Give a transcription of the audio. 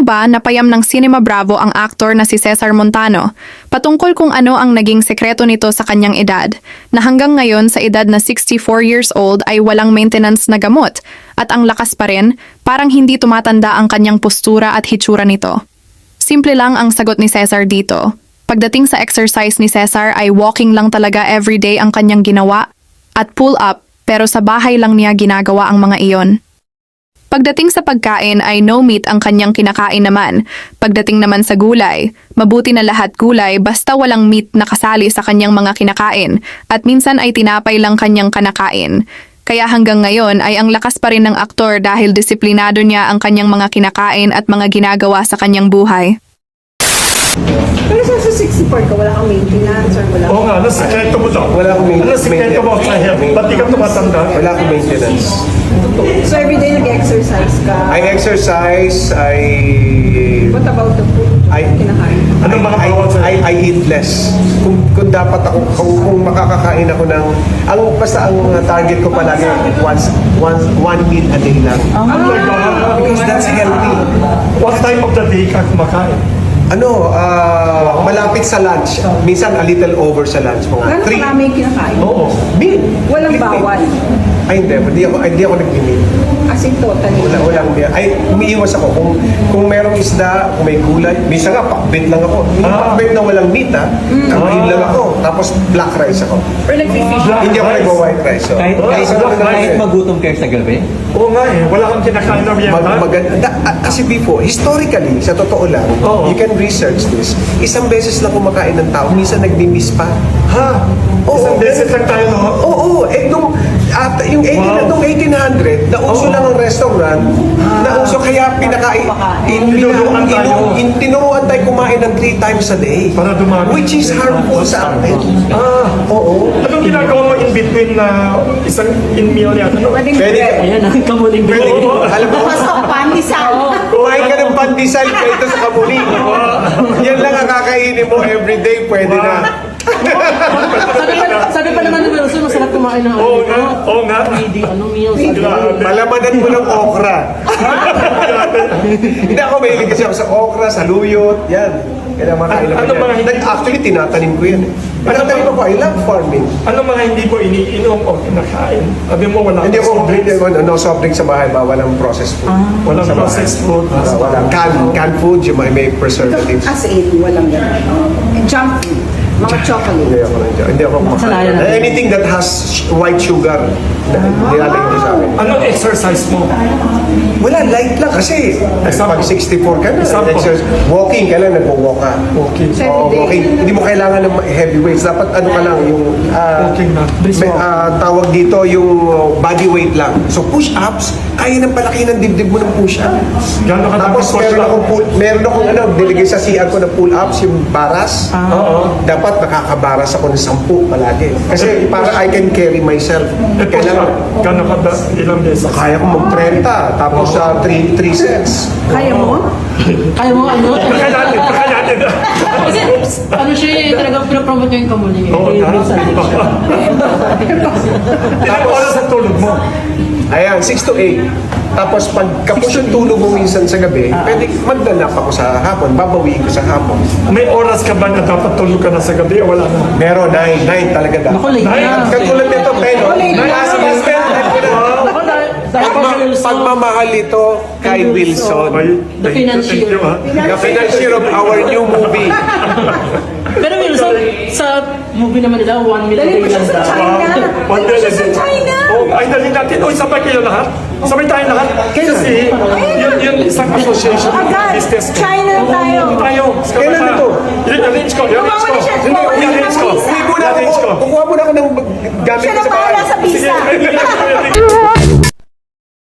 ba napayam ng Cinema Bravo ang aktor na si Cesar Montano patungkol kung ano ang naging sekreto nito sa kanyang edad, na hanggang ngayon sa edad na 64 years old ay walang maintenance na gamot at ang lakas pa rin, parang hindi tumatanda ang kanyang postura at hitsura nito. Simple lang ang sagot ni Cesar dito. Pagdating sa exercise ni Cesar ay walking lang talaga everyday ang kanyang ginawa at pull up, pero sa bahay lang niya ginagawa ang mga iyon. Pagdating sa pagkain ay no meat ang kanyang kinakain naman. Pagdating naman sa gulay, mabuti na lahat gulay basta walang meat na kasali sa kanyang mga kinakain at minsan ay tinapay lang kanyang kanakain. Kaya hanggang ngayon ay ang lakas pa rin ng aktor dahil disiplinado niya ang kanyang mga kinakain at mga ginagawa sa kanyang buhay. Pero sa 64 ka, wala kang maintenance or wala Oo nga, ano sikreto mo daw? Wala akong Ano sikreto mo sa health? Ba't di ka tumatanda? Wala akong maintenance. So everyday nag-exercise ka? I exercise, What about the food? Kinakain? Anong mga bawal sa'yo? I eat less. Kung dapat ako, kung makakakain ako ng, basta ang target ko palagi, one meal a day lang. Oh my God! Because that's healthy. What time of the day ka kumakain? Malapit sa lunch. Minsan a little over sa lunch. Mga Gano'ng 3. karami yung kinakain? Oo. Meal. Walang Meal. bawal? Ay, hindi ako nag-meal. As in totally? Walang meal. Ay, umiiwas ako. Kung merong isda, kung may gulay, minsan nga, pakbet lang ako. Yung pakbet na walang meat, kamain lang ako. Tapos black rice ako. Or nag-fish? Hindi ako nag-white rice. So, Kahit magutom kayo sa gabi? Oo nga eh, wala kang kinakain na miyenta. Kasi before, historically, sa totoo lang, Oo. you can research this. Isang beses lang kumakain ng tao, minsan nagdi-miss pa. Ha? Isang beses lang tayo, no? Oo, yung 1800, nauso lang ang restaurant, nauso kaya Tinuruan tayo. tinuruan tayo kumain ng 3 times a day. Para dumami. Which is harmful sa atin. Oo. Anong ginagawa mo in between na isang in-meal niya? Ano? Pwede, Ayan, ang kamuling pwede, Oo. alam mo, Pasok, pandesal. kumain ka ng pandesal dito sa kamuling. Yan lang ang kakainin mo everyday, pwede na. Sabi pa naman ni Wilson, masarap kumain ng Oo nga, oo nga. meals. Grabe. Malamadan mo ng okra. Hindi ako mahilig kasi ako sa okra, sa luyot, yan. Kaya makain Ano naman mga yan. hindi- Actually, tinatanim ko yan. Tinatanim ako, I love farming. Ano mga hindi mo iniinom o kinakain? Sabi mo wala Hindi kang ako, soft drinks. no soft drink sa bahay, bawal ang processed food. Walang Sa bahay. processed food. Wala. Canned food, yung may preservatives. As in, walang gano'n. Junk food. Mga chocolate. Hindi ako Kasalanan natin. anything that has white sugar, nilalagay ko sa akin. Anong exercise mo? Wala, light lang kasi pag 64 ka na, Example. walking, kailan nag-walk ka? Okay. Oo, walking. Hindi mo kailangan ng heavy weights. Dapat ano ka lang, yung Walking na. tawag dito yung body weight lang. So push-ups, kaya ng palaki ng dibdib mo ng push-ups. Gano'n ka Tapos meron akong diligay sa CR ko na pull-ups, yung baras. Oo. Dapat nakakabaras ako ng 10 palagi. Kasi para I can carry myself. Kailangan, Gano'n ka ilang beses? kaya ko mag-30, tapos 3 sets. Kaya mo? Kaya mo ano? Baka natin. Kasi ano siya eh, talagang pinapromote niya yung kamuling. Oo nga. Ilang oras ang tulog mo? Ayan, 6 to 8. Tapos pagkapos yung tulog mo minsan sa gabi, pwede magdanap ako sa hapon, babawiin ko sa hapon. May oras ka ba na dapat tulog ka na sa gabi o wala na? Meron, 9 talaga dapat. Naku, late Ay, na. Katulad nito, pero, pagmamahal ito kay Wilson. The financier. The financier of our new movie. Pero Wilson, sa movie naman nila, 1 million Dali mo siya lang sa daw. China. Dali mo siya sa China. Oh, ay dali natin. O, sabay kayo lahat. Sabay tayo lahat. Kasi, yun isang association Agad. business ko. China tayo. Tayo. Kailan ito? Arrange ko. Gumawa na siya. Hindi,